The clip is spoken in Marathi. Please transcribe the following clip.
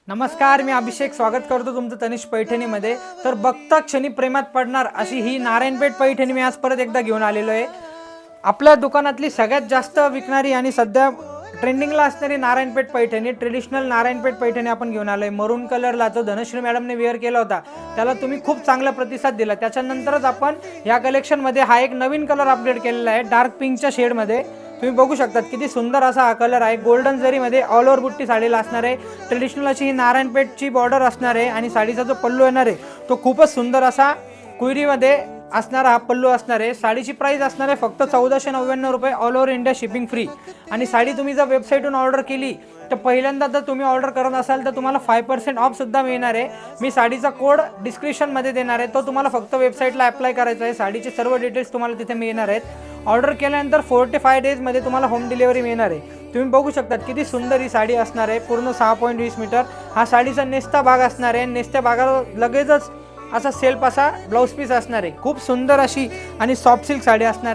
नमस्कार, मी अभिषेक स्वागत करतो तुमचं तनिष्क पैठणीमध्ये। तर बघता क्षणी प्रेमात पडणार अशी ही नारायणपेठ पैठणी मी आज परत एकदा घेऊन आलेलो आहे। आपल्या दुकानातली सगळ्यात जास्त विकणारी आणि सध्या ट्रेंडिंगला असणारी नारायणपेठ पैठणी, ट्रेडिशनल नारायणपेठ पैठणी आपण घेऊन आलोय। मरून कलरला जो धनश्री मॅडमने वेअर केला होता त्याला तुम्ही खूप चांगला प्रतिसाद दिला। त्याच्यानंतरच आपण या कलेक्शनमध्ये हा एक नवीन कलर अपडेट केलेला आहे, डार्क पिंकच्या शेडमध्ये। तुम्ही बघू शकता किती सुंदर असा हा कलर आहे। गोल्डन जरीमध्ये ऑल ओव्हर बुट्टी साडीला असणार आहे। ट्रेडिशनल अशी ही नारायणपेठची बॉर्डर असणार आहे आणि साडीचा जो पल्लू येणार आहे तो खूपच सुंदर असा कुयरीमध्ये असणारा हा पल्लू असणार आहे। साडीची प्राइस असणार आहे फक्त 1499 रुपये, all over India shipping free. आणि साडी तुम्ही जर वेबसाईटवरून ऑर्डर केली तर पहिल्यांदा जर तुम्ही ऑर्डर करत असाल तर तुम्हाला 5% ऑफ सुद्धा मिळणार आहे। मी साडीचा कोड डिस्क्रिप्शनमध्ये देणार आहे, तो तुम्हाला फक्त वेबसाईटला अप्लाय करायचा आहे। साडीचे सर्व डिटेल्स तुम्हाला तिथे मिळणार आहेत। ऑर्डर केल्यानंतर 4 ते 5 डेजमध्ये तुम्हाला होम डिलिव्हरी मिळणार आहे। तुम्ही बघू शकता किती सुंदर ही साडी असणार आहे, पूर्ण 6.20 मीटर हा साडीचा नेस्ता भाग असणार आहे। नेस्त्या भागाला लगेचच असा सेल्फ असा ब्लाउज पीस असणार आहे। खूप सुंदर अशी आणि सॉफ्ट सिल्क साडी असणार।